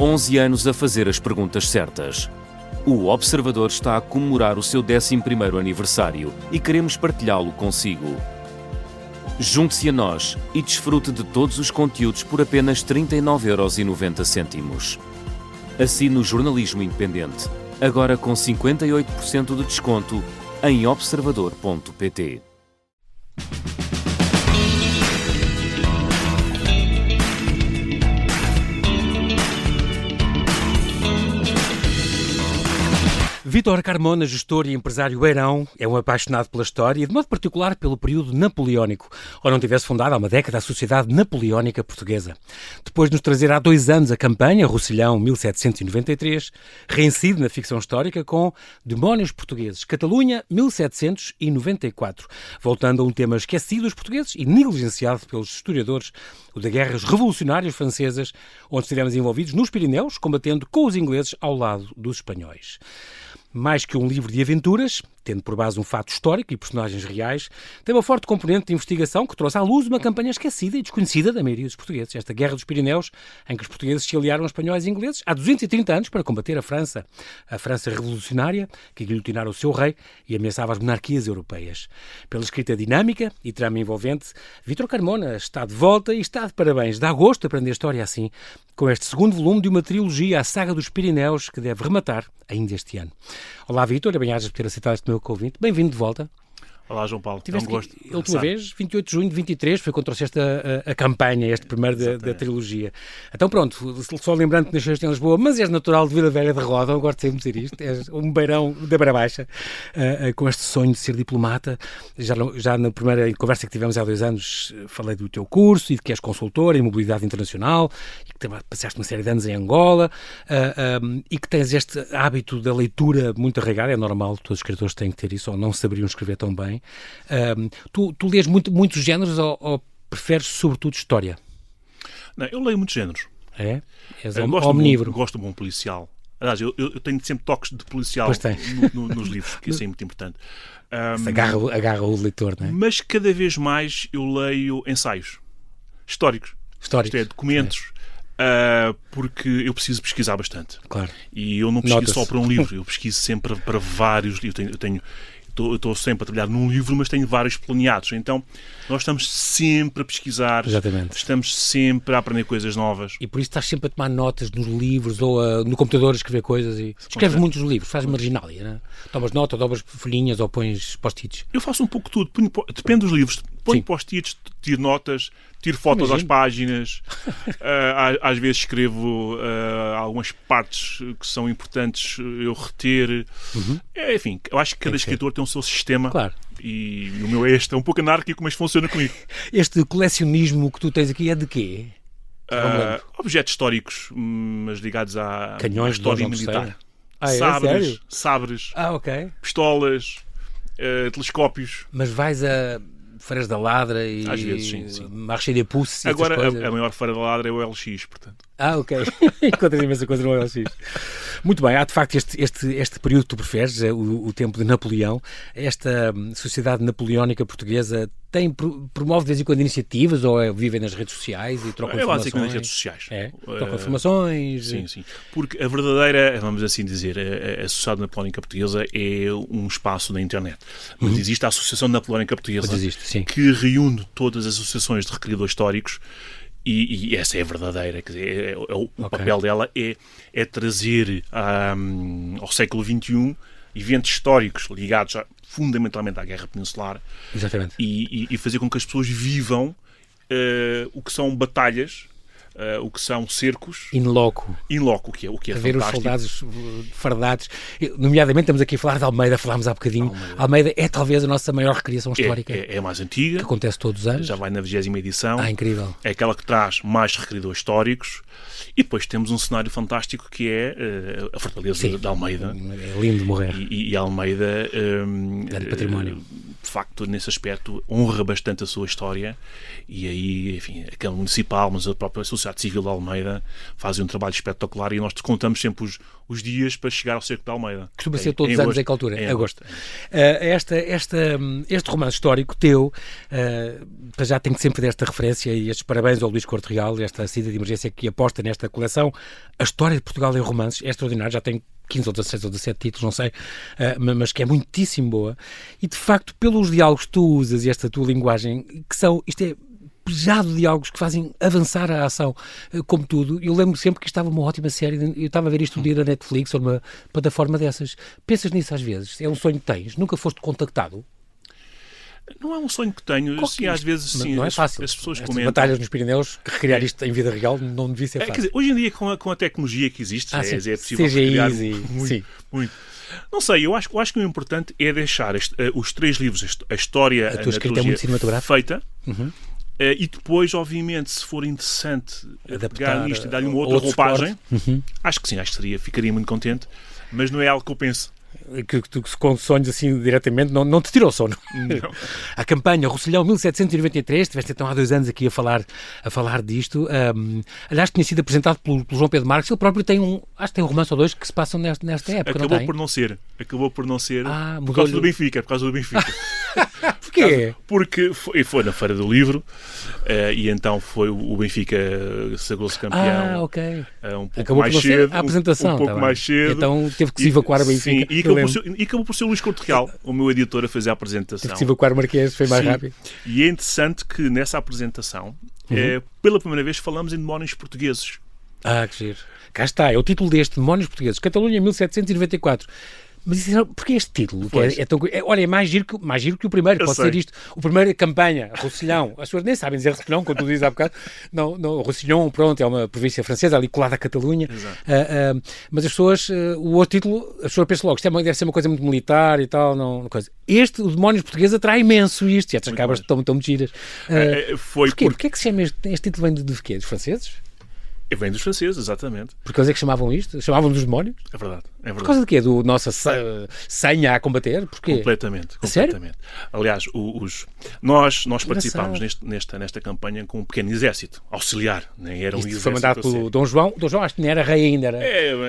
11 anos a fazer as perguntas certas. O Observador está a comemorar o seu 11º aniversário e queremos partilhá-lo consigo. Junte-se a nós e desfrute de todos os conteúdos por apenas 39,90€. Assine o Jornalismo Independente, agora com 58% de desconto em observador.pt. Vítor Carmona, gestor e empresário beirão, é um apaixonado pela história e, de modo particular, pelo período napoleónico, ou não tivesse fundado há uma década a Sociedade Napoleónica Portuguesa. Depois de nos trazer há 2 anos a campanha Rosselhão 1793, reincide na ficção histórica com Demónios Portugueses, Catalunha 1794, voltando a um tema esquecido dos portugueses e negligenciado pelos historiadores, o de guerras revolucionárias francesas, onde estivemos envolvidos nos Pirineus, combatendo com os ingleses ao lado dos espanhóis. Mais que um livro de aventuras, tendo por base um fato histórico e personagens reais, tem uma forte componente de investigação que trouxe à luz uma campanha esquecida e desconhecida da maioria dos portugueses. Esta Guerra dos Pirineus, em que os portugueses se aliaram aos espanhóis e ingleses há 230 anos para combater a França revolucionária, que guilhotinara o seu rei e ameaçava as monarquias europeias. Pela escrita dinâmica e trama envolvente, Vítor Carmona está de volta e está de parabéns. Dá gosto de aprender a história assim, com este 2º volume de uma trilogia, a Saga dos Pirineus, que deve rematar ainda este ano. Olá, Vítor, bem-ajas por ter aceitado este meu convite. Bem-vindo de volta. Olá, João Paulo. Tiveste é um gosto. A última vez, 28 de junho de 23, foi quando trouxeste a campanha, este primeiro da trilogia. Então pronto, só lembrando que nasceste em Lisboa, mas és natural de Vila Velha de Roda, eu gosto sempre de dizer isto, és um beirão da Beira Baixa, com este sonho de ser diplomata. Já na primeira conversa que tivemos há 2 anos, falei do teu curso e de que és consultor em mobilidade internacional e que também passaste uma série de anos em Angola e que tens este hábito da leitura muito arraigado. É normal, todos os escritores têm que ter isso, ou não saberiam escrever tão bem. Tu lês muitos géneros ou preferes sobretudo história? Não, eu leio muitos géneros. É? És omnívoro. Gosto de um bom policial. Aliás, eu tenho sempre toques de policial nos livros, que isso é muito importante. Agarra o leitor, não é? Mas cada vez mais eu leio ensaios históricos. Isto é, documentos. Porque eu preciso pesquisar bastante. Claro. E eu não pesquiso só para um livro, eu pesquiso sempre para vários livros. Eu estou sempre a trabalhar num livro, mas tenho vários planeados. Então, nós estamos sempre a pesquisar. Exatamente. Estamos sempre a aprender coisas novas. E por isso estás sempre a tomar notas nos livros ou no computador a escrever coisas. E escreves muitos livros, fazes marginália, não é? Tomas nota, dobras folhinhas ou pões post-its. Eu faço um pouco de tudo. Depende dos livros. Ponho post-its, tiro notas, tiro fotos às páginas. Às vezes escrevo algumas partes que são importantes eu reter. Enfim, eu acho que cada escritor tem o seu sistema. Claro. E o meu é um pouco anárquico, mas funciona comigo. Este colecionismo que tu tens aqui é de quê? Objetos históricos, mas ligados à canhões, história militar. Sabres, ok. Pistolas, telescópios. Mas vais a Feiras da Ladra e às vezes, sim. Marché de Pouce. Agora a maior feira da Ladra é o LX, portanto. Ok. Encontras imensa coisa no LX. Muito bem, há de facto este período que tu preferes, o tempo de Napoleão. Esta Sociedade Napoleónica Portuguesa promove de vez em quando iniciativas ou vivem nas redes sociais e trocam informações? Basicamente nas redes sociais. Trocam informações? Sim. Porque a verdadeira, vamos assim dizer, a Sociedade Napoleónica Portuguesa é um espaço na internet. Mas existe a Associação Napoleónica Portuguesa, que reúne todas as associações de recriadores históricos. E essa é a verdadeira, quer dizer, o papel dela é trazer ao século XXI eventos históricos ligados fundamentalmente à Guerra Peninsular. Exatamente. E fazer com que as pessoas vivam o que são batalhas, o que são cercos. In loco, o que é ver fantástico. Ver os soldados fardados. Nomeadamente, estamos aqui a falar de Almeida, falámos há bocadinho. Almeida é talvez a nossa maior recriação histórica. É a mais antiga. Que acontece todos os anos. Já vai na 20ª edição. Incrível. É aquela que traz mais recriadores históricos. E depois temos um cenário fantástico que é a Fortaleza de Almeida. É lindo de morrer. E Almeida, grande património. De facto, nesse aspecto, honra bastante a sua história. E aí, enfim, a Câmara Municipal, mas a própria Associação Sociedade Civil de Almeida fazem um trabalho espetacular e nós contamos sempre os dias para chegar ao Cerco de Almeida. Costuma ser todos os anos, em que altura? Em agosto. Este romance histórico teu, já tenho sempre desta referência e estes parabéns ao Luís Corte Real, esta saída de emergência que aposta nesta coleção. A história de Portugal em romances é extraordinária, já tem 15 ou 16 ou 17 títulos, não sei, mas que é muitíssimo boa. E, de facto, pelos diálogos que tu usas e esta tua linguagem, isto é pejado de diálogos que fazem avançar a ação, como tudo. Eu lembro sempre que estava uma ótima série, eu estava a ver isto um dia na Netflix ou numa plataforma dessas. Pensas nisso às vezes? É um sonho que tens? Nunca foste contactado? Não é um sonho que tenho, sim, às vezes sim, não é fácil. As pessoas Estas comentam. batalhas nos Pirineus, que recriar isto em vida real não devia ser fácil. Quer dizer, hoje em dia, com a tecnologia que existe, é possível recriar muito. Não sei, eu acho que o importante é deixar os 3 livros, a história, a tua escrita é muito cinematográfica, feita, e depois, obviamente, se for interessante pegar nisto e dar-lhe uma outra roupagem, acho que sim, ficaria muito contente, mas não é algo que eu penso. Que tu com sonhos assim diretamente não te tirou sono. Não. A campanha Rosselhão 1793, estiveste então há 2 anos aqui a falar disto. Aliás, tinha sido apresentado pelo João Pedro Marques. Ele próprio tem um romance ou 2 que se passam nesta época. Acabou por não ser por causa do Benfica. Porquê? Porque foi na Feira do Livro e então foi o Benfica sagrou-se campeão. Ok. Um pouco Acabou mais por cedo. a apresentação. Um pouco mais cedo. Então teve que se evacuar o Benfica. Sim, e acabou por ser o Luís Corte Real, o meu editor, a fazer a apresentação. Teve que se evacuar o Marquês, foi mais rápido. E é interessante que nessa apresentação, pela primeira vez, falamos em demónios portugueses. Que giro. Cá está, é o título deste, Demónios Portugueses, Catalunha 1794. Mas porquê este título? Olha, é mais giro que o primeiro. Pode ser isto. O primeiro, campanha, Roussillon. As pessoas nem sabem dizer Roussillon, como tu dizes há bocado. Não, Roussillon, pronto, é uma província francesa, ali colada à Catalunha. Mas as pessoas, o outro título, as pessoas pensam logo, isto deve ser uma coisa muito militar e tal. Não coisa. O Demónios Português atrai imenso isto. E estas cabras estão giras. Porquê é que se chama este título? Vem de quê? Dos franceses? Vem dos franceses, exatamente. Porque eles é que chamavam isto? Chamavam dos demónios? É verdade. Por causa de quê? Do nossa senha a combater? Porquê? Completamente. Sério? Aliás, nós participámos nesta campanha com um pequeno exército auxiliar. Nem era um exército. Foi mandado pelo Dom João. Dom João acho que nem era rei ainda.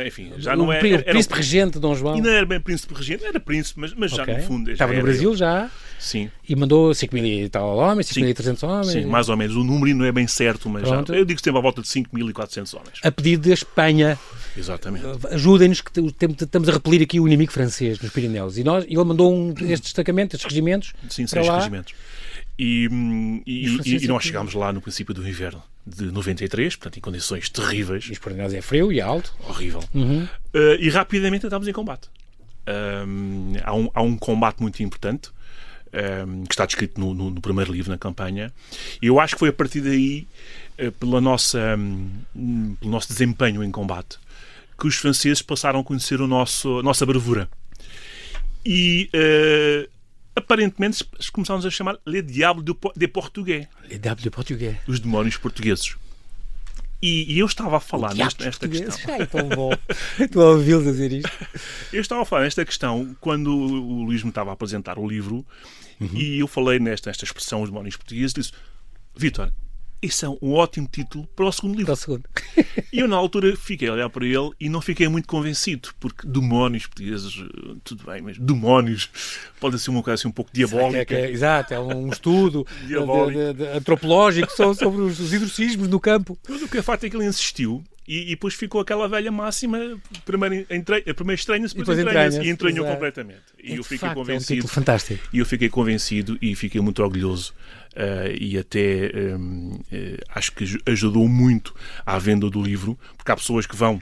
Enfim, já não era. O príncipe regente Dom João. E não era bem príncipe regente, era príncipe, mas já no fundo. Estava no Brasil já. Sim. E mandou 5.000 e tal homens, 5.300 homens. Sim, mais ou menos. O número não é bem certo, mas já, eu digo sempre à volta de 5.400 homens. A pedido da Espanha. Exatamente. Ajudem-nos, que estamos a repelir aqui o inimigo francês nos Pirineus. E ele mandou este destacamento, estes regimentos. Sim, 6 regimentos. E nós chegámos lá no princípio do inverno de 93, portanto, em condições terríveis. E os Pirineus é frio e alto. Horrível. E rapidamente entramos em combate. Há um combate muito importante. Que está descrito no primeiro livro, na campanha, e eu acho que foi a partir daí, pelo nosso desempenho em combate, que os franceses passaram a conhecer a nossa bravura. E aparentemente começámos a chamar Les Diables de Português. Les Diables de Português. Os demónios portugueses. E eu estava a falar nesta questão. É tão bom. Estou a ouvi-los a dizer isto. Eu estava a falar nesta questão quando o Luís me estava a apresentar o livro e eu falei nesta expressão, os demónios portugueses, e disse: Vítor, isso é um ótimo título para o segundo livro. Para o segundo. E eu, na altura, fiquei a olhar para ele e não fiquei muito convencido, porque demónios portugueses, tudo bem, mas demónios pode ser uma coisa assim um pouco diabólica. Exato, é um estudo antropológico sobre os exorcismos no campo. Mas o que é facto é que ele insistiu e depois ficou aquela velha máxima, primeiro estranha-se, depois entranha-se, e entranhou completamente. E eu fiquei convencido. É um título fantástico. E eu fiquei convencido e fiquei muito orgulhoso. E até acho que ajudou muito à venda do livro, porque há pessoas que vão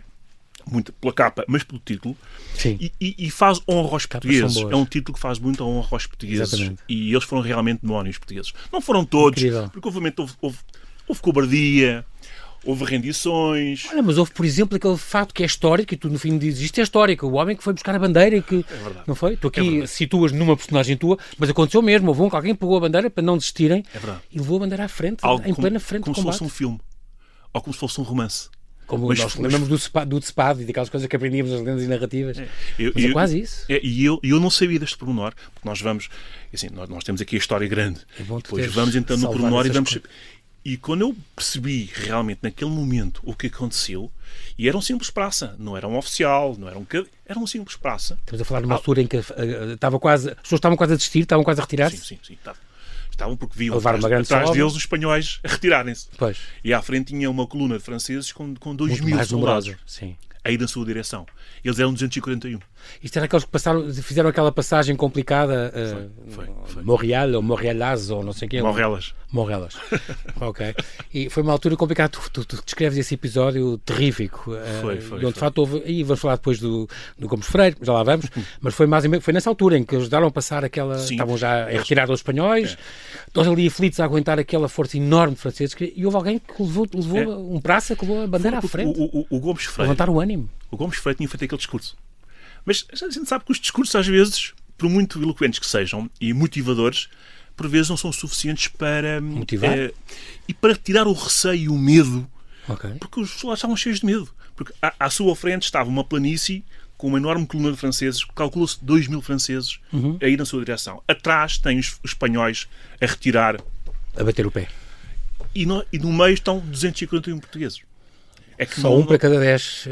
muito pela capa, mas pelo título. Sim. E faz honra aos portugueses. É um título que faz muita honra aos portugueses. Exatamente. E eles foram realmente demónios portugueses. Não foram todos, porque obviamente houve cobardia, houve rendições. Olha, mas houve, por exemplo, aquele fato que é histórico, e tu no fim dizes, isto é histórico, o homem que foi buscar a bandeira e que... É verdade. Não foi? Tu aqui situas numa personagem tua, mas aconteceu mesmo, houve alguém que pegou a bandeira para não desistirem e levou a bandeira à frente, em plena frente do combate. Como se fosse um filme, ou como se fosse um romance. Como nós lembramos do Cepado e daquelas coisas que aprendíamos nas lendas e narrativas. Mas é quase isso. E eu não sabia deste pormenor, porque nós vamos... Assim, nós temos aqui a história grande. Depois vamos entrando no pormenor e vamos... E quando eu percebi realmente naquele momento o que aconteceu, e era um simples praça, não era um oficial, não era era um simples praça. Estamos a falar numa altura em que as pessoas estavam quase a desistir, estavam quase a retirar-se? Sim. Estavam porque viam atrás deles os espanhóis a retirarem-se. Pois. E à frente tinha uma coluna de franceses com 2.000 soldados a ir na sua direção. Eles eram 241. Isto era aqueles que fizeram aquela passagem complicada, foi. Montreal ou Montrealaz ou não sei o quê. Morrelas. Ok. E foi uma altura complicada. Tu descreves esse episódio terrífico. Foi. Onde de facto houve. E vamos falar depois do Gomes Freire, já lá vamos. Mas foi nessa altura em que ajudaram a passar aquela. Sim, estavam já a retirar os espanhóis. Nós ali aflitos a aguentar aquela força enorme de franceses. E houve alguém que levou um praça que levou a bandeira à frente. O Gomes Freire. Levantar o ânimo. O Gomes Freire tinha feito aquele discurso. Mas a gente sabe que os discursos, às vezes, por muito eloquentes que sejam e motivadores, por vezes não são suficientes para motivar e para tirar o receio e o medo. Okay. Porque os soldados estavam cheios de medo. Porque à sua frente estava uma planície com uma enorme coluna de franceses, calcula-se 2.000 franceses a ir na sua direção. Atrás tem os espanhóis a retirar. A bater o pé. E no meio estão 241 portugueses. É que só para cada 10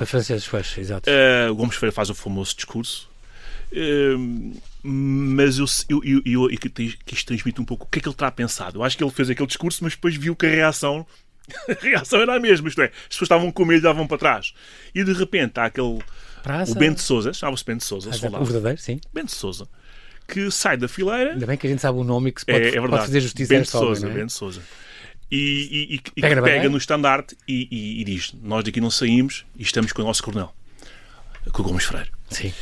franceses, exato. O Gomes Freire faz o famoso discurso, mas eu quis transmitir um pouco o que é que ele está pensado. Eu acho que ele fez aquele discurso, mas depois viu que a reação era a mesma, isto é, as pessoas estavam com medo e davam para trás. E de repente há aquele... O Bento Sousa, chamava-se Bento Sousa, o verdadeiro, sim. Bento Sousa, que sai da fileira... Ainda bem que a gente sabe o nome e que se pode fazer justiça a esta obra, não é? Bento Sousa. E pega no estandarte e diz: nós daqui não saímos e estamos com o nosso coronel, com o Gomes Freire. Sim.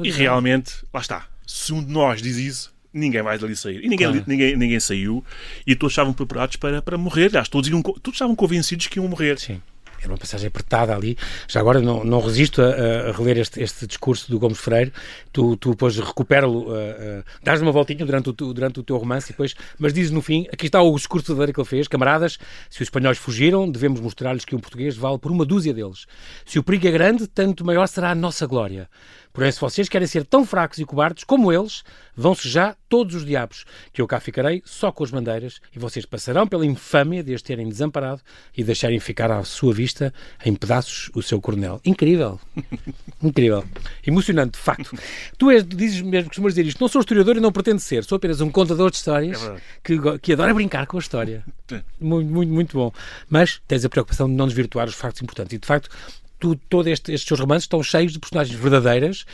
E realmente, lá está, se um de nós diz isso, ninguém vai dali sair. E ninguém saiu, e todos estavam preparados para morrer. Aliás, todos estavam convencidos que iam morrer. Sim. Era uma passagem apertada ali. Já agora não resisto a reler este discurso do Gomes Freire. Tu depois recupera-lo, dás-lhe uma voltinha durante o teu romance, e depois, mas dizes no fim, aqui está o discurso verdadeiro que ele fez: camaradas, se os espanhóis fugiram, devemos mostrar-lhes que um português vale por uma dúzia deles. Se o perigo é grande, tanto maior será a nossa glória. Porém, se vocês querem ser tão fracos e cobardes como eles, vão-se já todos os diabos, que eu cá ficarei só com as bandeiras, e vocês passarão pela infâmia de as terem desamparado e deixarem ficar à sua vista em pedaços o seu coronel. Incrível. Incrível. Emocionante, de facto. Dizes mesmo, costumas dizer isto: não sou historiador e não pretendo ser, sou apenas um contador de histórias que adora brincar com a história. Muito, muito, muito bom. Mas tens a preocupação de não desvirtuar os factos importantes. E, de facto, todos estes seus romances estão cheios de personagens verdadeiras.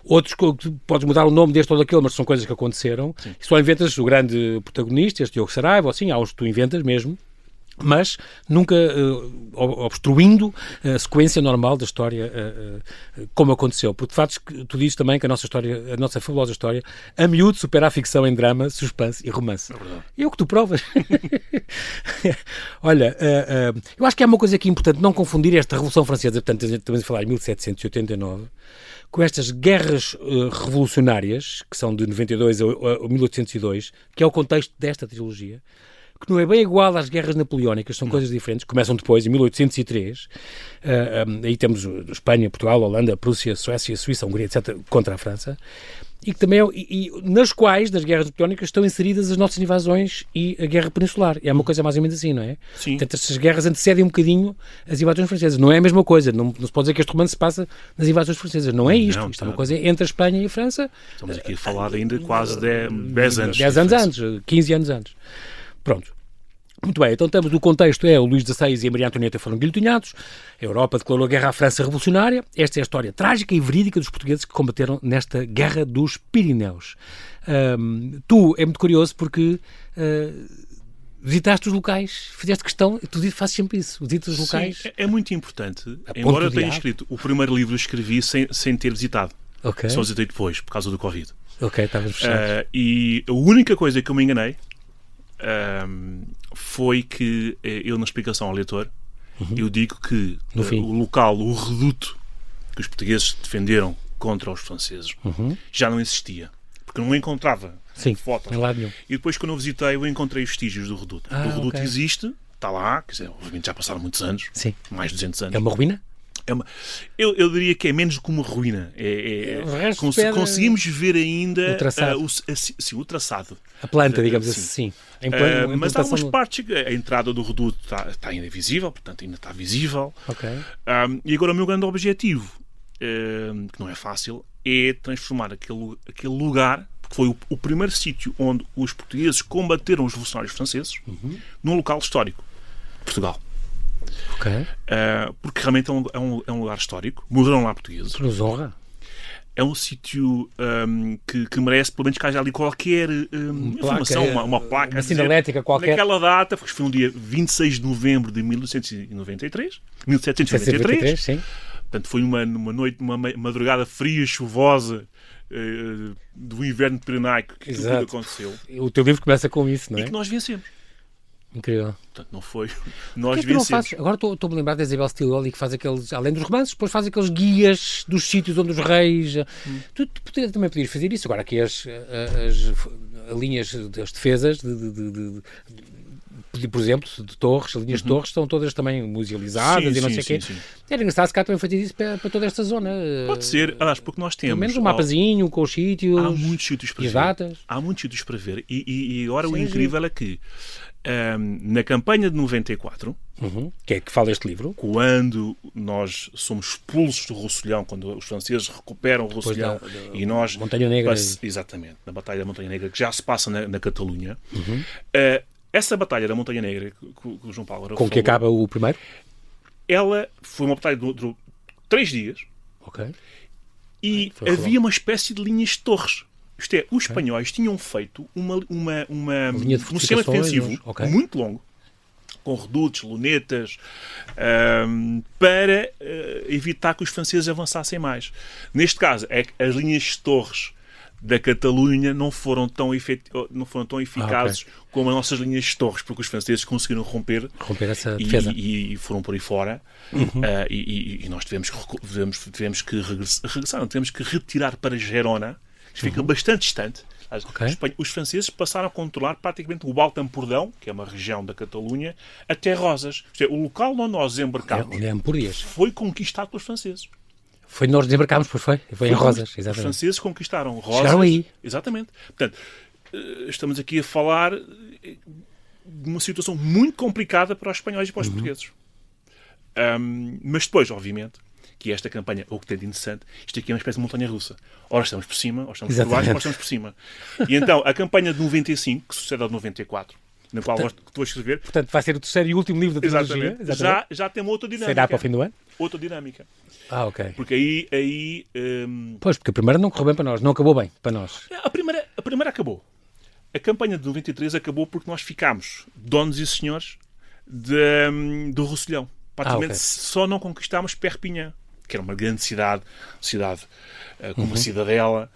Outros, podes mudar o nome deste ou daquele, mas são coisas que aconteceram. E só inventas o grande protagonista, este Diogo Saraiva, assim, há uns que tu inventas mesmo, mas nunca obstruindo a sequência normal da história, como aconteceu. Porque, de facto, tu dizes também que a nossa fabulosa história, a miúdo, supera a ficção em drama, suspense e romance. É o que tu provas. Olha, eu acho que há uma coisa aqui importante, não confundir esta Revolução Francesa, portanto, estamos a falar em 1789, com estas guerras revolucionárias, que são de 92 a 1802, que é o contexto desta trilogia, que não é bem igual às guerras napoleónicas, são coisas diferentes, começam depois, em 1803, aí temos Espanha, Portugal, Holanda, Prússia, Suécia, Suíça, Hungria, etc., contra a França, e que também nas quais, das guerras napoleónicas, estão inseridas as nossas invasões e a guerra peninsular. É uma coisa mais ou menos assim, não é? Sim. Portanto, estas guerras antecedem um bocadinho as invasões francesas. Não é a mesma coisa, não se pode dizer que este romance se passa nas invasões francesas. Não é isto. Isto é uma coisa entre a Espanha e a França. Estamos aqui a falar ainda quase 10 anos. 10 anos antes, 15 anos antes. Pronto. Muito bem, então o contexto é: o Luís XVI e a Maria Antonieta foram guilhotinhados, a Europa declarou a guerra à França revolucionária. Esta é a história trágica e verídica dos portugueses que combateram nesta Guerra dos Pirineus. Tu é muito curioso porque visitaste os locais, fizeste questão, tu fazes sempre isso, visitas os locais. Sim, é muito importante. Embora eu tenha escrito o primeiro livro, eu escrevi sem ter visitado. Okay. Só visitei depois, por causa do Covid. Ok, estavas fechado. E a única coisa que eu me enganei foi que eu, na explicação ao leitor, eu digo que o local, o reduto que os portugueses defenderam contra os franceses já não existia, porque não encontrava fotos. Em lado nenhum. E depois, quando eu visitei, eu encontrei vestígios do reduto. O reduto existe, está lá, quer dizer, obviamente já passaram muitos anos, mais de 200 anos. É uma ruína? Eu diria que é menos do que uma ruína. Conseguimos ver ainda o traçado. A planta, digamos assim. Mas há algumas partes que a entrada do reduto está ainda visível, portanto ainda está visível. Okay. E agora o meu grande objetivo, que não é fácil, é transformar aquele lugar, que foi o primeiro sítio onde os portugueses combateram os revolucionários franceses, num local histórico. Portugal. Okay. Porque realmente é um lugar histórico. Morreram lá portugueses. Nos honra. É um sítio que merece, pelo menos, que haja ali qualquer informação, uma placa. Uma sinalética qualquer. Naquela data, porque foi um dia 26 de novembro de 1793. Sim. Portanto, foi uma noite, uma madrugada fria, chuvosa, do inverno pirenaico que tudo aconteceu. O teu livro começa com isso, não é? E que nós vencemos. Incrível. Portanto, não foi. Nós vencemos. Agora estou-me a lembrar da Isabel Stilwell, que faz aqueles, além dos romances, depois faz aqueles guias dos sítios onde os reis. Tu também podias fazer isso. Agora aqui as linhas das defesas por exemplo, de torres, as linhas de torres estão todas também musealizadas e não sei o quê. Era engraçado se cá também fazer isso para toda esta zona. Pode ser, aliás, porque nós temos... Pelo menos um mapazinho com os sítios. Há muitos sítios para ver. Datas. Há muitos sítios para ver. E agora o incrível é que na campanha de 94, que é que fala este livro, quando nós somos expulsos do Roussillon, quando os franceses recuperam o Roussillon e nós... Montanha Negra. Exatamente, na Batalha da Montanha Negra, que já se passa na Catalunha. Essa batalha da Montanha Negra, que o João Paulo com que acaba o primeiro? Ela foi uma batalha de 3 dias. Ok. E havia uma espécie de linhas de torres. Isto é, os espanhóis tinham feito um sistema defensivo muito longo, com redutos, lunetas, para evitar que os franceses avançassem mais. Neste caso, é que as linhas de torres da Catalunha não foram tão eficazes como as nossas linhas de torres, porque os franceses conseguiram romper essa defesa e foram por aí fora. E nós tivemos que regressar, não, tivemos que retirar para Gerona, que fica bastante distante. Os franceses passaram a controlar praticamente o Alto Empordão, que é uma região da Catalunha, até Rosas. Isto é, o local onde nós desembarcámos foi conquistado pelos franceses. Foi nós desembarcámos, pois foi em Rosas, exatamente. Os franceses conquistaram Rosas. Chegaram aí. Exatamente. Portanto, estamos aqui a falar de uma situação muito complicada para os espanhóis e para os portugueses. Mas depois, obviamente, que esta campanha, o que tem de interessante, isto aqui é uma espécie de montanha-russa. Ora estamos por cima, ora estamos por baixo, ora estamos por cima. E então, a campanha de 95, que sucede ao de 94, na qual tu vais escrever... Portanto, vai ser o terceiro e último livro da trilogia. Exatamente. Já tem uma outra dinâmica. Será para o fim do ano? Outra dinâmica. Ok. Porque aí Pois, porque a primeira não correu bem para nós, não acabou bem para nós. A primeira acabou. A campanha de 93 acabou porque nós ficámos donos e senhores do Roussillon. Praticamente só não conquistámos Perpignan, que era uma grande cidade com uma cidadela.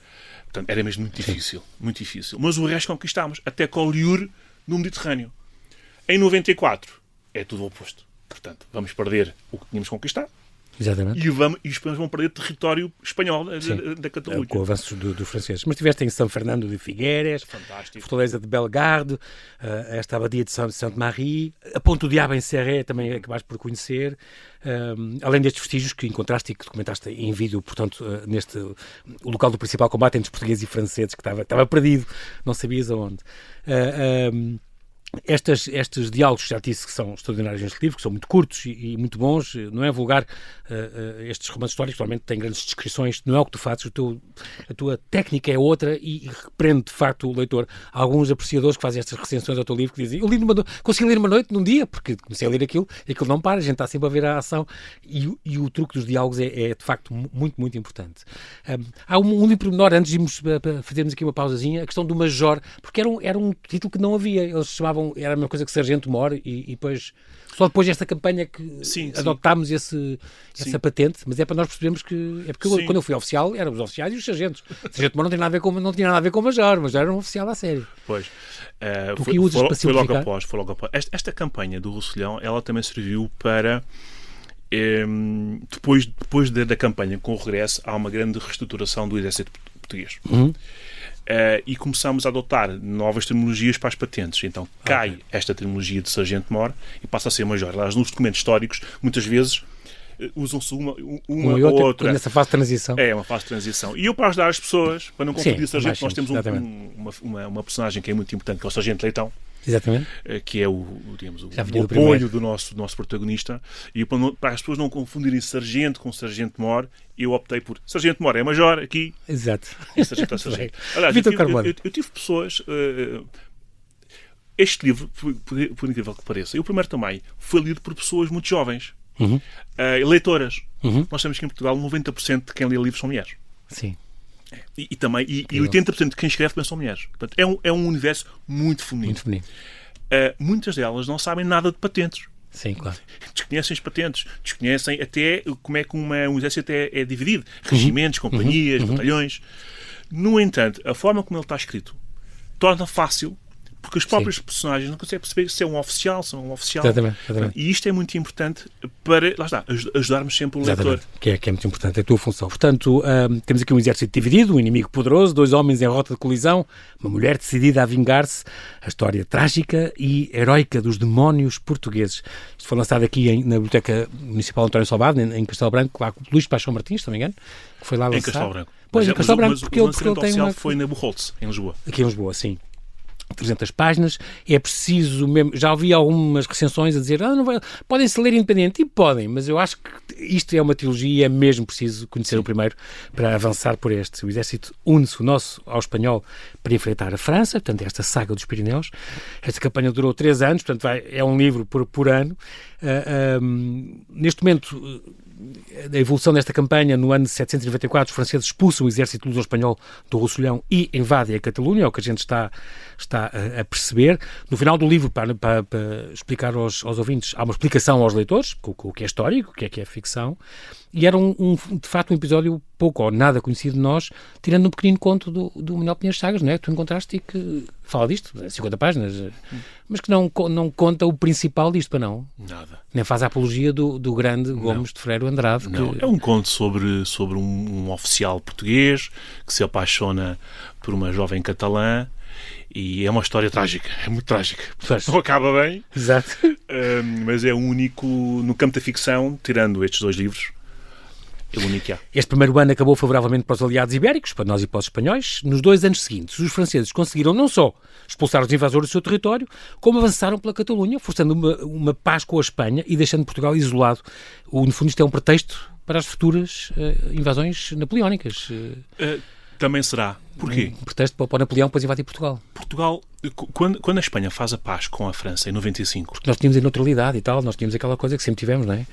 Portanto, era mesmo muito difícil, muito difícil. Mas o resto conquistámos, até Collioure, no Mediterrâneo. Em 94 é tudo o oposto. Portanto, vamos perder o que tínhamos conquistado. Exatamente. E os espanhóis vão perder território espanhol da Catalunha. Com o avanço dos franceses. Mas estiveste em São Fernando de Figueres, Fortaleza de Bellegarde, esta abadia de Sainte-Marie, a Ponte do Diabo em Serré, também acabaste por conhecer, além destes vestígios que encontraste e que documentaste em vídeo, portanto, o local do principal combate entre os portugueses e franceses, que estava perdido, não sabias aonde. Estes diálogos, já disse que são extraordinários neste livro, que são muito curtos e muito bons, não é vulgar. Estes romances históricos normalmente têm grandes descrições, não é o que tu fazes, a tua técnica é outra e repreende de facto o leitor. Há alguns apreciadores que fazem estas recensões ao teu livro que dizem, consegui ler numa noite, num dia, porque comecei a ler aquilo e aquilo não para, a gente está sempre a ver a ação e o truque dos diálogos é de facto muito, muito importante. Há um livro pormenor, antes de irmos fazermos aqui uma pausazinha, a questão do Major, porque era um título que não havia, eles chamavam, era a mesma coisa que Sargento Mor e depois, só depois desta campanha que adotámos essa patente, mas é para nós percebermos que, é porque quando eu fui oficial, eram os oficiais e os sargentos. O Sargento Mor não tinha nada a ver com o Major, mas era um oficial à sério. Pois. Foi logo após. Esta campanha do Roussillon, ela também serviu para... Depois da campanha com o regresso, há uma grande reestruturação do exército português. E começamos a adotar novas terminologias para as patentes. Então cai esta terminologia de Sargento Mor e passa a ser Major. Aliás, nos documentos históricos, muitas vezes, usam-se uma e ou outra. Nessa fase de transição. É uma fase de transição. E eu, para ajudar as pessoas, para não confundir sargento, nós temos uma personagem que é muito importante, que é o Sargento Leitão. Exatamente. Que é o apoio do nosso protagonista. E para as pessoas não confundirem sargento com sargento-mor, eu optei por sargento-mor é major aqui. Exato. E sargento é sargento. Aliás, eu tive pessoas... este livro, por incrível que pareça, e o primeiro também, foi lido por pessoas muito jovens. Leitoras. Nós sabemos que em Portugal 90% de quem lê livros são mulheres. Sim. E 80% de quem escreve também são mulheres. Portanto, é um universo muito feminino. Muito feminino. Muitas delas não sabem nada de patentes. Sim, claro. Desconhecem as patentes. Desconhecem até como é que um exército é dividido. Regimentos, companhias, batalhões. No entanto, a forma como ele está escrito torna fácil, porque os próprios personagens não conseguem perceber se é um oficial, se não é um oficial. Exatamente. E isto é muito importante para, lá está, ajudarmos sempre o leitor. Que é muito importante, é a tua função. Portanto, temos aqui um exército dividido, um inimigo poderoso, 2 homens em rota de colisão, uma mulher decidida a vingar-se, a história trágica e heroica dos demónios portugueses. Isto foi lançado aqui na Biblioteca Municipal António Salvado, em Castelo Branco, lá com Luís Paixão Martins, se não me engano, que foi lá lançado. Em Castelo Branco. Pois, em Castelo Branco, porque ele tem uma... foi na Buchholz, em Lisboa. Aqui em Lisboa, sim. 300 páginas, é preciso mesmo, já ouvi algumas recensões a dizer podem-se ler independente, e podem, mas eu acho que isto é uma trilogia e é mesmo preciso conhecer o primeiro para avançar por este. O exército une-se, o nosso, ao espanhol, para enfrentar a França, portanto, esta saga dos Pirineus. Esta campanha durou 3 anos, portanto, é um livro por ano. Neste momento, a evolução desta campanha, no ano de 794, os franceses expulsam o exército luso-espanhol do Roussillon e invadem a Catalunha, é o que a gente está a perceber. No final do livro, para explicar aos ouvintes, há uma explicação aos leitores, o que é histórico, o que é ficção, e era de facto um episódio pouco ou nada conhecido de nós, tirando um pequenino conto do Manuel Pinheiro Chagas, não é? Que tu encontraste e que fala disto, 50 páginas, mas que não conta o principal disto, para não? Nada. Nem faz a apologia do grande Gomes de Ferreiro Andrade. Não, é um conto sobre um oficial português que se apaixona por uma jovem catalã e é uma história trágica, é muito trágica. Não acaba bem. Exato. Mas é o único, no campo da ficção, tirando estes 2 livros, é o único que há. Este primeiro ano acabou favoravelmente para os aliados ibéricos, para nós e para os espanhóis. Nos 2 anos seguintes, os franceses conseguiram não só expulsar os invasores do seu território, como avançaram pela Catalunha, forçando uma paz com a Espanha e deixando Portugal isolado. No fundo, isto é um pretexto para as futuras invasões napoleónicas. Também será. Porquê? Um pretexto para o Napoleão depois invadir Portugal. Portugal, quando a Espanha faz a paz com a França em 95... Porque nós tínhamos a neutralidade e tal, nós tínhamos aquela coisa que sempre tivemos, não é?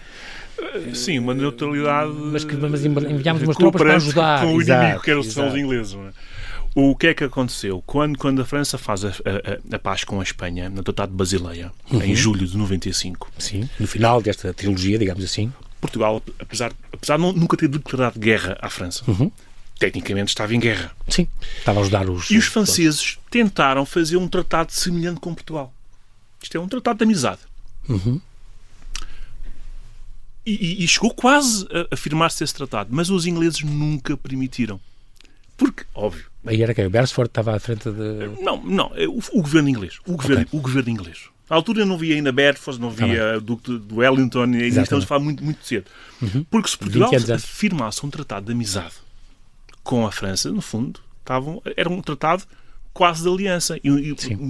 Sim, uma neutralidade... Mas enviámos umas tropas para ajudar. Com o inimigo, que são os ingleses. Não é? O que é que aconteceu? Quando a França faz a paz com a Espanha, no Tratado de Basileia, em julho de 95... Sim, no final desta trilogia, digamos assim... Portugal, apesar de nunca ter declarado guerra à França... Tecnicamente estava em guerra. Sim, estava a ajudar os... E os franceses tentaram fazer um tratado semelhante com Portugal. Isto é um tratado de amizade. E chegou quase a firmar-se esse tratado, mas os ingleses nunca permitiram. Porque, óbvio... Aí era quem? O Beresford estava à frente de... Não, o governo inglês. O governo inglês. À altura não havia ainda Beresford, não havia Duque de Wellington, e ainda estamos a falar muito, muito cedo. Porque se Portugal firmasse um tratado de amizade com a França, no fundo, era um tratado quase de aliança.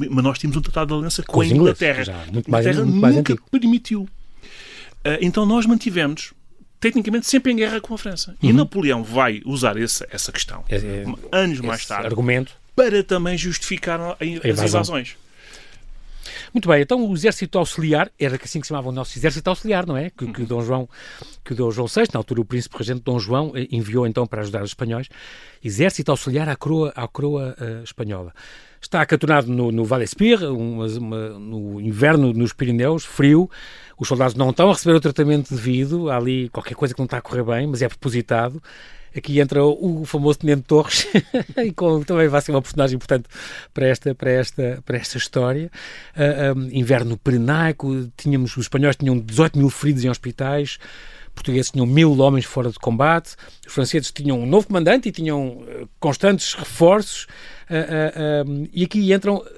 Mas nós tínhamos um tratado de aliança com a Inglaterra. A Inglaterra nunca permitiu. Então nós mantivemos, tecnicamente, sempre em guerra com a França. E Napoleão vai usar essa questão, anos mais tarde, argumento, para também justificar as invasões. Muito bem, então o exército auxiliar, era assim que se chamava o nosso exército auxiliar, não é? Que o Dom João VI, na altura o príncipe regente Dom João, enviou então para ajudar os espanhóis. Exército auxiliar à coroa espanhola. Está acantonado no Val d'Espire, no inverno nos Pirineus, frio. Os soldados não estão a receber o tratamento devido, há ali qualquer coisa que não está a correr bem, mas é propositado. Aqui entra o famoso Tenente Torres, e também vai ser uma personagem importante para esta história. Inverno Pirenaico, os espanhóis tinham 18 mil feridos em hospitais, portugueses tinham 1000 homens fora de combate, os franceses tinham um novo comandante e tinham constantes reforços, e aqui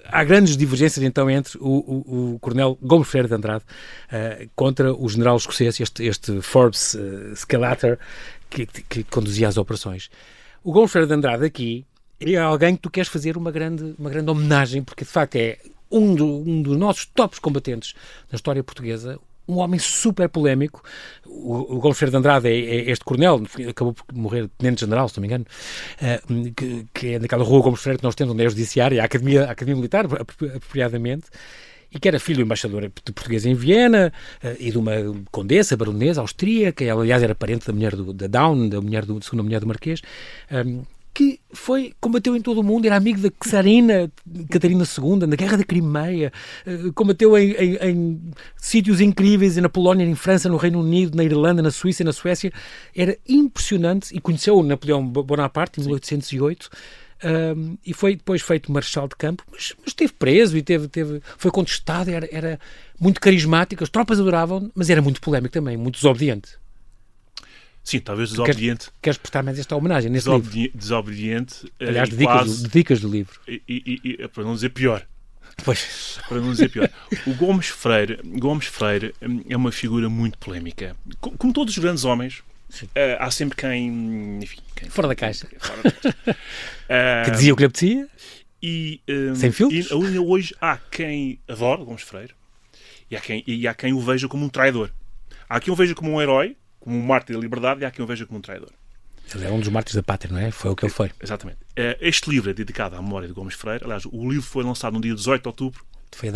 há grandes divergências então entre o coronel Gomes Ferreira de Andrade contra o general escocês, este Forbes Scalater, que conduzia as operações. O Gomes Ferreira de Andrade aqui é alguém que tu queres fazer uma grande homenagem, porque de facto é um dos nossos tops combatentes na história portuguesa, um homem super polémico. O Gomes Ferreira de Andrade é este coronel, acabou por morrer tenente-general, se não me engano, que é naquela rua Gomes Ferreira que nós temos, onde é o judiciário, a Academia Militar, apropriadamente, e que era filho do embaixador português em Viena e de uma condessa, baronesa austríaca, ela aliás era parente da mulher da Daun, da segunda mulher do Marquês, que combateu em todo o mundo, era amigo da czarina Catarina II, na Guerra da Crimeia, combateu em sítios incríveis, na Polónia, em França, no Reino Unido, na Irlanda, na Suíça e na Suécia. Era impressionante e conheceu o Napoleão Bonaparte em 1808. E foi depois feito marechal de campo, mas esteve preso e foi contestado, era muito carismático, as tropas adoravam, mas era muito polémico também, muito desobediente. Sim, talvez desobediente. Queres prestar-me esta homenagem nesse livro? Desobediente. Aliás, dedicas do livro. E para não dizer pior. Pois. Para não dizer pior. O Gomes Freire é uma figura muito polémica. Como todos os grandes homens, há sempre quem fora da caixa. Que dizia o que lhe apetecia. Sem filtros. E ainda hoje há quem adora Gomes Freire e há quem o veja como um traidor. Há quem o veja como um herói, como um mártir da liberdade, e há quem o veja como um traidor. Ele é um dos mártires da pátria, não é? Foi o que ele foi. Exatamente. Este livro é dedicado à memória de Gomes Freire. Aliás, o livro foi lançado no dia 18 de outubro,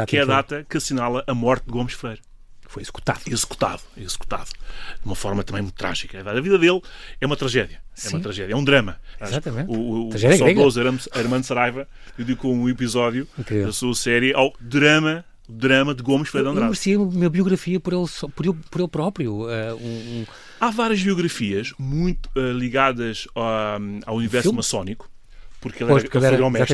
que é a data que assinala a morte de Gomes Freire. Foi executado. Executado. De uma forma também muito trágica. A vida dele é uma tragédia. Sim. É uma tragédia. É um drama. Exatamente. O saudoso Armando Saraiva dedicou um episódio da sua série ao drama de Gomes Freire de Andrade. Eu merecia uma biografia por ele próprio. Há várias biografias muito ligadas ao universo maçónico, porque ele era mestre.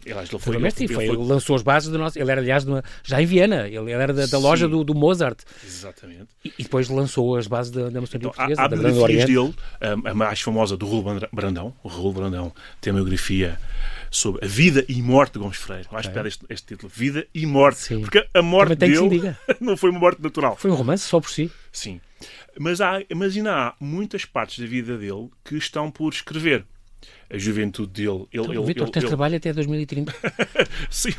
Exatamente. Ele lançou as bases do nosso. Ele era, aliás, já em Viena. Ele era da loja do Mozart. Exatamente. E depois lançou as bases da maçonaria portuguesa. Há biografias dele, a mais famosa do Raul Brandão. O Raul Brandão tem uma biografia sobre a vida e morte de Gomes Freire. Vais pegar este título, Vida e Morte. Sim. Porque a morte dele não foi uma morte natural. Foi um romance só por si. Sim. Mas ainda há muitas partes da vida dele que estão por escrever. A juventude dele... Vitor, tens trabalho até 2030? Sim.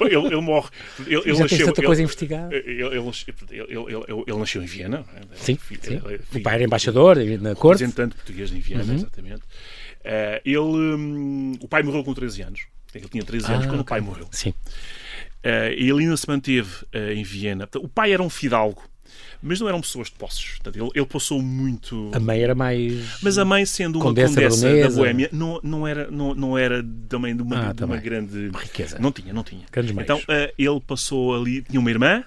Ele morre. Ele já tens tanta coisa a investigar. Ele nasceu em Viena. Sim. O pai era embaixador na corte. Representante português em Viena, exatamente. O pai morreu com 13 anos. Ele tinha 13 anos quando o pai morreu. Sim. Ele ainda se manteve em Viena. O pai era um fidalgo, mas não eram pessoas de posses. Portanto, ele passou muito... A mãe era mais... Mas a mãe, sendo uma condessa da Boémia, não era também de uma grande... riqueza. Não tinha. Grandes meios. Então, ele passou ali... Tinha uma irmã,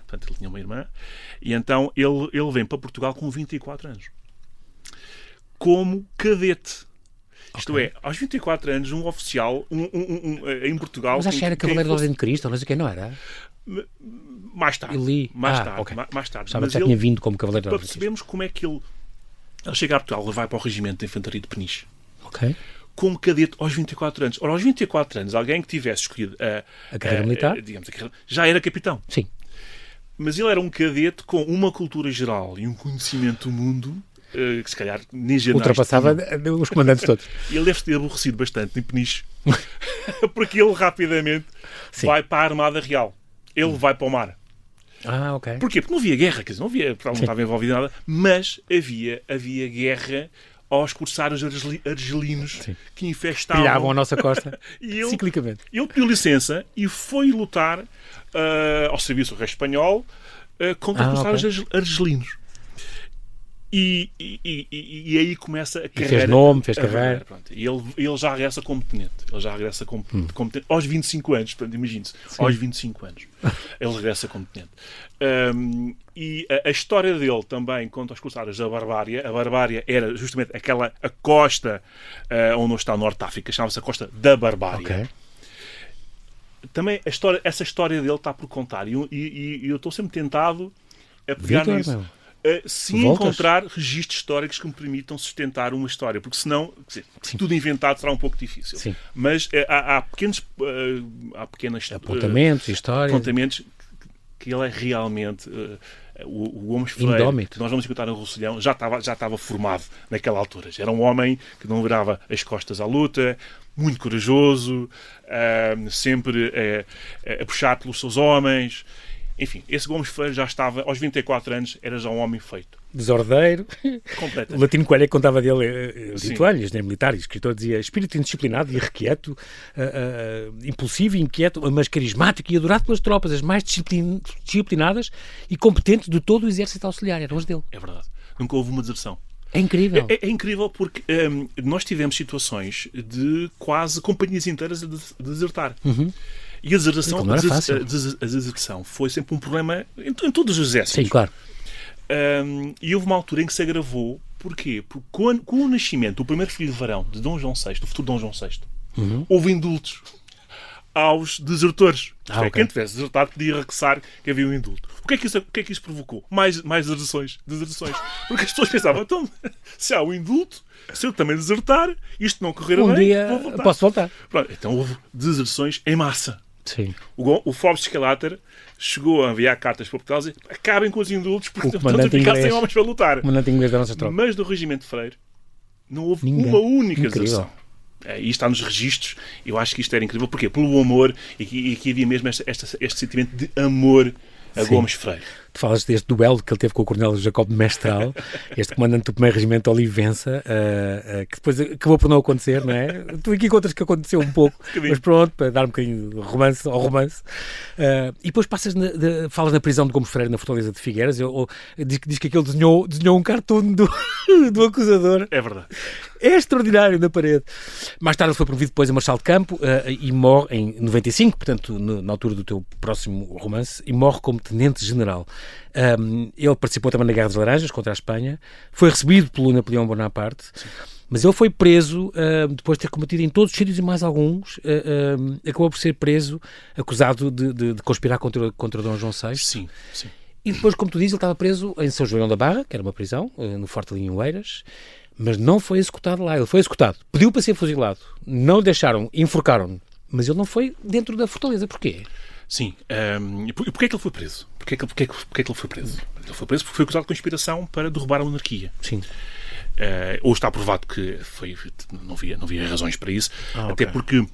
e então ele vem para Portugal com 24 anos. Como cadete. Isto é, aos 24 anos, um oficial em Portugal... Mas acho que era Cavaleiro da Ordem de Cristo, não sei o que, não era? Mais tarde. Mais tarde. Estava já tinha vindo como Cavaleiro da Ordem de Cristo. Percebemos como é que ele chega a Portugal, ele vai para o Regimento de Infantaria de Peniche. Ok. Como cadete aos 24 anos. Ora, aos 24 anos, alguém que tivesse escolhido a carreira militar, já era capitão. Sim. Mas ele era um cadete com uma cultura geral e um conhecimento do mundo que se calhar nem ultrapassava os comandantes todos. Ele deve ter aborrecido bastante em Peniche, porque ele rapidamente vai para a Armada Real. Ele vai para o mar. Ok. Porquê? Porque não havia guerra, quer dizer, não estava envolvido em nada, mas havia guerra aos corsários argelinos que infestavam... Pilhavam a nossa costa, ciclicamente. Ele pediu licença e foi lutar ao serviço do rei espanhol contra os corsários argelinos. E aí começa a carreira. Fez nome, fez carreira. E ele já regressa como tenente. Como tenente aos 25 anos. Portanto, imagine-se. Aos 25 anos. Ele regressa como tenente. E a história dele também conta aos corsários da Barbária. A Barbária era justamente a costa onde está o Norte de África. Chamava-se a Costa da Barbária. Okay. Também essa história dele está por contar. E eu estou sempre tentado a pegar nisso. Se encontrar registros históricos que me permitam sustentar uma história, porque senão, tudo inventado será um pouco difícil. Sim. Mas há pequenos apontamentos, histórias. Apontamentos que ele é realmente o Gomes Ferreira, que nós vamos encontrar no Rosselhão, já estava formado naquela altura. Já era um homem que não virava as costas à luta, muito corajoso, sempre a puxar pelos seus homens. Enfim, esse Gomes Ferreira já estava, aos 24 anos, era já um homem feito. Desordeiro. Completamente. O Latino Coelho contava dele, lituânios, militar, escritor, dizia espírito indisciplinado e irrequieto, impulsivo e inquieto, mas carismático e adorado pelas tropas, as mais disciplinadas e competentes de todo o exército auxiliar. Eram as dele. É verdade. Nunca houve uma deserção. É incrível. É incrível porque nós tivemos situações de quase companhias inteiras a desertar. Uhum. E a deserção foi sempre um problema em todos os exércitos. Sim, claro. E houve uma altura em que se agravou. Porquê? Porque com o nascimento do primeiro filho de Varão, de Dom João VI, do futuro Dom João VI, houve indultos aos desertores. Okay. Quem tivesse desertado podia regressar que havia um indulto. O que é que isso provocou? Mais deserções. Porque as pessoas pensavam, então, se há um indulto, se eu também desertar, isto não correr bem, dia posso voltar. Pronto, então houve deserções em massa. Sim. O Forbes Escalater chegou a enviar cartas para Portugal e dizer acabem com os indultos porque não ficar sem homens para lutar. O comandante inglês da nossa tropa. Mas do Regimento Freire não houve uma única deserção. E está nos registros. Eu acho que isto era incrível. Porquê? Pelo amor e que havia mesmo este sentimento de amor a Gomes Freire. Tu falas deste duelo que ele teve com o coronel Jacob Mestral, este comandante do 1º Regimento de Olivença, que depois acabou por não acontecer, não é? Tu aqui contas que aconteceu um pouco, mas pronto, para dar um bocadinho de romance ao romance. E depois falas na prisão de Gomes Freire na Fortaleza de Figueiras, diz que aquele desenhou um cartoon do acusador. É verdade. É extraordinário na parede. Mais tarde ele foi promovido depois a Marechal de Campo e morre em 95, portanto, na altura do teu próximo romance, e morre como Tenente-General. Ele participou também na Guerra das Laranjas contra a Espanha, foi recebido pelo Napoleão Bonaparte, mas ele foi preso depois de ter combatido em todos os sítios e mais alguns, acabou por ser preso, acusado de conspirar contra Dom João VI. Sim. E depois, como tu dizes, ele estava preso em São João da Barra, que era uma prisão, no Forte ali em Oeiras, mas não foi executado lá. Ele foi executado, pediu para ser fuzilado, não o deixaram, enforcaram-no, mas ele não foi dentro da fortaleza. Porquê? Sim. Porquê é que ele foi preso? Porquê é que ele foi preso? Ele foi preso porque foi acusado de conspiração para derrubar a monarquia. Sim. Ou está provado que não havia razões para isso, até porque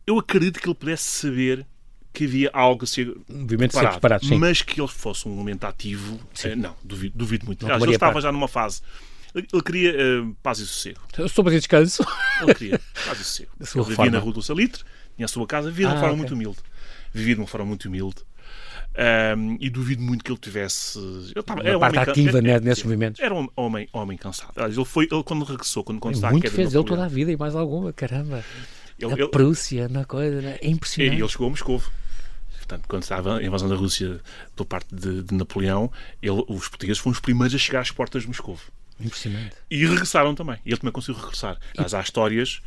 eu acredito que ele pudesse saber que havia algo a ser preparado, mas que ele fosse um momento ativo, não, duvido muito. Ele estava já numa fase. Ele queria paz e sossego. Eu estou para descanso. Ele queria paz e sossego. Ele vivia na Rua do Salitre, tinha a sua casa, vivia de uma forma muito humilde. E duvido muito que ele tivesse... Uma parte ativa nesses movimentos. Era um homem cansado. Ele quando regressou, quando está muito fez ele toda a vida e mais alguma, caramba. A Prússia, na coisa, é impressionante. E ele chegou a Moscovo. Portanto, quando estava a invasão da Rússia por parte de Napoleão, os portugueses foram os primeiros a chegar às portas de Moscovo. Impressionante. E regressaram também. Ele também conseguiu regressar. Há histórias,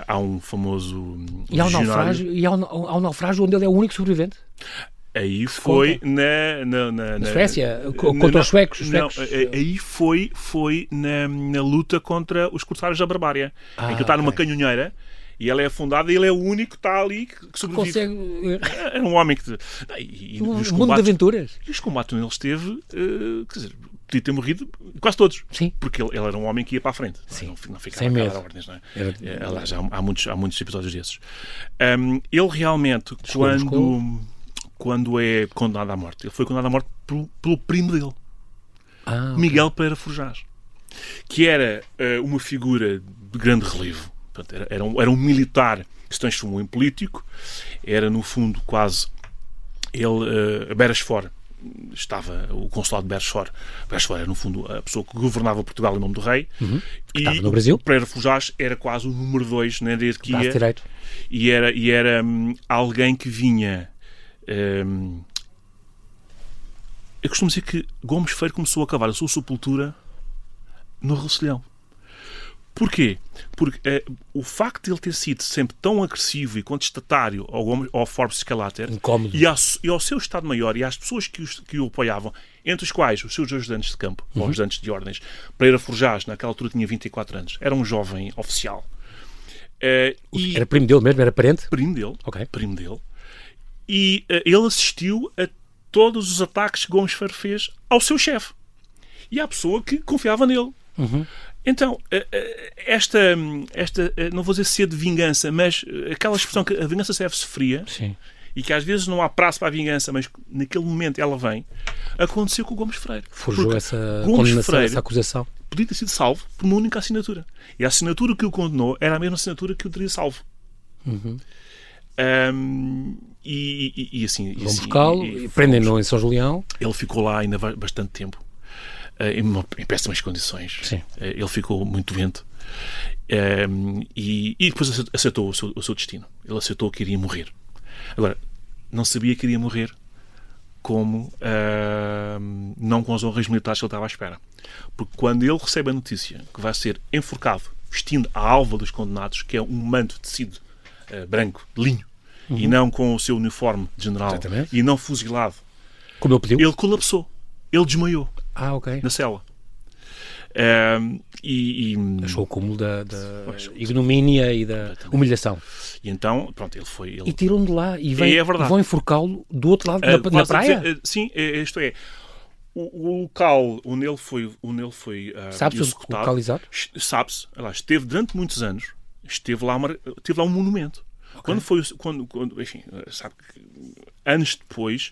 há um famoso... E há um naufrágio onde ele é o único sobrevivente? Aí foi na Suécia, contra os suecos. Não, aí foi na luta contra os corsários da barbária. Em que ele está numa canhonheira e ela é afundada e ele é o único que está ali que sobrevive. Era um homem que... Um mundo de aventuras. E os combates onde ele esteve, quer dizer, podia ter morrido quase todos. Sim. Porque ele era um homem que ia para a frente. Sim. Não ficava sem medo. A ordens, não é? Aliás, há muitos episódios desses. Ele realmente, quando é condenado à morte, ele foi condenado à morte pelo primo dele, Miguel Pereira Forjás, que era uma figura de grande relevo. Portanto, era um militar que se transformou em político. Era, no fundo, quase... Ele, Beresford, estava o consulado de Beresford. Beresford era, no fundo, a pessoa que governava Portugal em nome do rei. E no Brasil. Pereira Forjás era quase o número 2 na hierarquia. Direito. E era alguém que vinha... Eu costumo dizer que Gomes Freire começou a cavar a sua sepultura no Rosselhão. Porquê? Porque o facto de ele ter sido sempre tão agressivo e contestatário ao Forbes Scalater e ao seu Estado-Maior e às pessoas que o apoiavam, entre os quais os seus ajudantes de campo, ou ajudantes de ordens, Pereira Forjás, naquela altura tinha 24 anos, era um jovem oficial. Era primo dele mesmo? Era parente? Primo dele. Okay. Primo dele. E ele assistiu a todos os ataques que Gomes Freire fez ao seu chefe. E à pessoa que confiava nele. Então, esta não vou dizer sede de vingança, mas aquela expressão que a vingança serve-se fria, sim, e que às vezes não há prazo para a vingança, mas naquele momento ela vem, aconteceu com o Gomes Freire. Forjou essa condenação, essa acusação. Podia ter sido salvo por uma única assinatura. E a assinatura que o condenou era a mesma assinatura que o teria salvo. E assim... Vão buscá-lo, prendem-no em São Julião. Ele ficou lá ainda bastante tempo. Em péssimas condições. Sim. Ele ficou muito doente. E depois aceitou o seu destino. Ele aceitou que iria morrer. Agora, não sabia que iria morrer não com as honras militares que ele estava à espera. Porque quando ele recebe a notícia que vai ser enforcado vestindo a alva dos condenados, que é um manto de tecido branco, de linho, e não com o seu uniforme de general, exatamente, e não fuzilado, como ele pediu, ele colapsou. Ele desmaiou na cela. Achou o cúmulo da ignomínia e da humilhação. E então, pronto, ele foi... E tiram-no de lá e vão enforcá-lo do outro lado, na praia? Sim, isto é... O local onde ele foi Sabe-se o local exato? Sabe-se. Esteve durante muitos anos. Esteve lá um monumento. Okay. Enfim, sabe que anos depois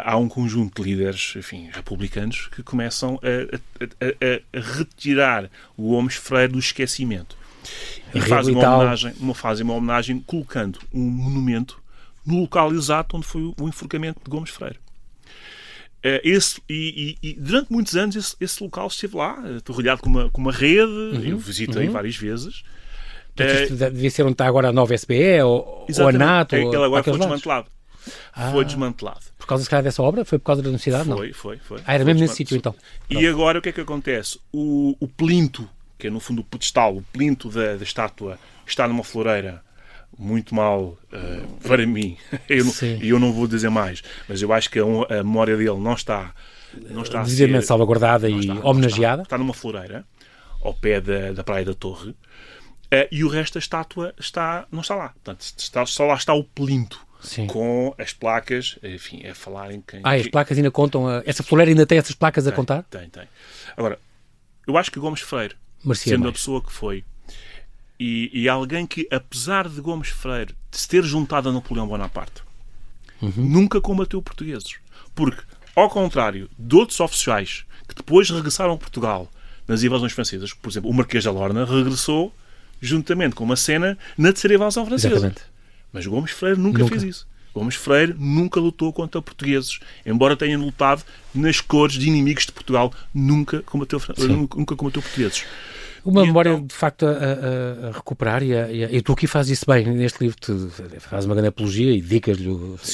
há um conjunto de líderes, enfim, republicanos que começam a retirar o Gomes Freire do esquecimento e fazem uma homenagem colocando um monumento no local exato onde foi o enforcamento de Gomes Freire. E durante muitos anos esse local esteve lá, rodeado com uma rede. Eu visitei várias vezes. Devia ser onde está agora a nova SBE ou a NATO. Ele agora foi desmantelado. Foi desmantelado. Por causa, se calhar, dessa obra? Foi por causa da necessidade? Foi. Era mesmo nesse sítio, então. E agora o que é que acontece? O plinto, que é no fundo o pedestal, o plinto da estátua, está numa floreira muito mal para mim. Eu não vou dizer mais, mas eu acho que a memória dele não está devidamente salvaguardada e homenageada. Está numa floreira, ao pé da Praia da Torre. E o resto da estátua não está lá. Portanto, só lá está o plinto. Sim. Com as placas, enfim, a falarem quem... as placas ainda contam... Essa floreira ainda tem essas placas a contar? Tem. Agora, eu acho que Gomes Freire, sendo a pessoa que foi, e alguém que, apesar de Gomes Freire se ter juntado a Napoleão Bonaparte, nunca combateu portugueses. Porque, ao contrário de outros oficiais que depois regressaram a Portugal nas invasões francesas, por exemplo, o Marquês da Lorna regressou juntamente com uma cena na terceira invasão francesa. Exatamente. Mas Gomes Freire nunca fez isso. Gomes Freire nunca lutou contra portugueses. Embora tenha lutado nas cores de inimigos de Portugal, nunca combateu portugueses. Uma memória, de facto, a recuperar, e tu aqui fazes isso bem neste livro, tu fazes uma grande apologia e dedicas-lhe,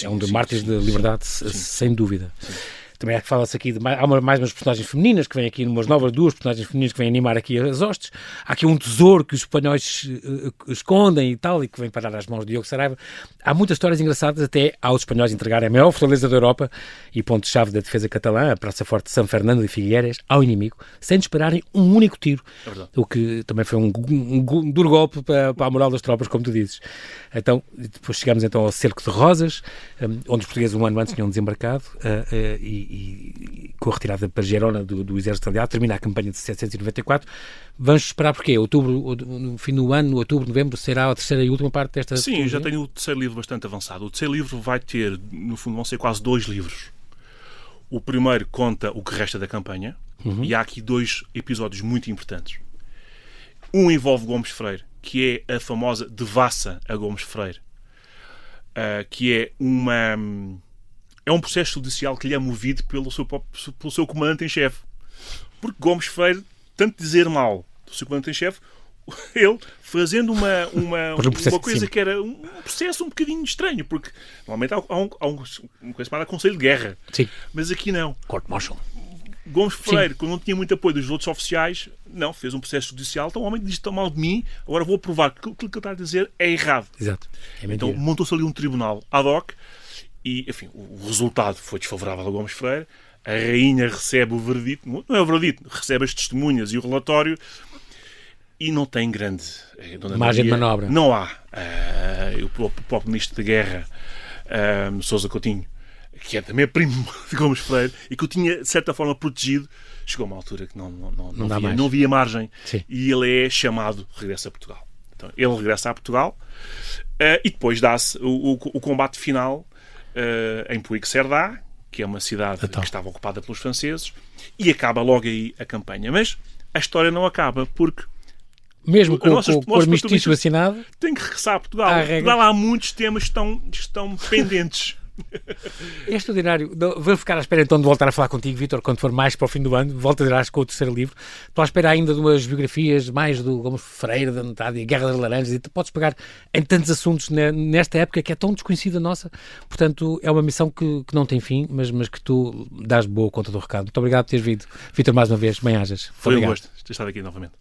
é um dos mártires da liberdade, sem dúvida. Sim. Também fala-se aqui há mais umas personagens femininas que vêm aqui, umas duas personagens femininas que vêm animar aqui as hostes. Há aqui um tesouro que os espanhóis escondem e tal, e que vem parar às mãos de Diogo Saraiva. Há muitas histórias engraçadas até aos espanhóis entregarem a maior fortaleza da Europa e ponto-chave da defesa catalã, a Praça Forte de São Fernando de Figueiras, ao inimigo, sem dispararem um único tiro. O que também foi um duro golpe para a moral das tropas, como tu dizes. Então, depois chegamos então ao Cerco de Rosas, onde os portugueses um ano antes tinham desembarcado, e com a retirada para Gerona do Exército Aliado, termina a campanha de 794. Vamos esperar porquê? No fim do ano, outubro, novembro, será a terceira e última parte desta... Sim, já tenho o terceiro livro bastante avançado. O terceiro livro vai ter, no fundo, vão ser quase 2 livros. O primeiro conta o que resta da campanha, e há aqui 2 episódios muito importantes. Um envolve Gomes Freire, que é a famosa devassa a Gomes Freire, que é um processo judicial que lhe é movido pelo seu comandante-em-chefe. Porque Gomes Freire, tanto dizer mal do seu comandante-em-chefe, ele fazendo uma coisa que era um processo um bocadinho estranho, porque normalmente há uma coisa chamada Conselho de Guerra. Sim. Mas aqui não. Court Martial. Gomes Freire, quando não tinha muito apoio dos outros oficiais, não, fez um processo judicial, então o homem diz tão mal de mim, agora vou provar que aquilo que ele está a dizer é errado. Exato. Então montou-se ali um tribunal ad hoc e, enfim, o resultado foi desfavorável a Gomes Freire. A rainha recebe o veredito, não é o veredito, recebe as testemunhas e o relatório e não tem grande margem de manobra. Não há. O próprio ministro da Guerra, Sousa Coutinho, que é também primo de Gomes Freire e que o tinha, de certa forma, protegido, chegou a uma altura que não via margem. Sim. E ele é chamado, regressa a Portugal. Então, ele regressa a Portugal e depois dá-se o combate final em Puig-Cerdá, que é uma cidade que estava ocupada pelos franceses, e acaba logo aí a campanha. Mas a história não acaba, porque mesmo com o armistício assinado, tem que regressar a Portugal. Portugal há muitos temas que estão pendentes. É extraordinário. Vou ficar à espera então de voltar a falar contigo, Vítor, quando for mais para o fim do ano. Voltarás com o terceiro livro. Estou à espera ainda de umas biografias mais do Gomes Freire, da Metade e a Guerra das Laranjas, e tu podes pegar em tantos assuntos nesta época que é tão desconhecida nossa. Portanto, é uma missão que não tem fim, mas que tu dás boa conta do recado. Muito obrigado por teres vindo, Vítor, mais uma vez. Bem-ajas. Foi um gosto ter estado aqui novamente.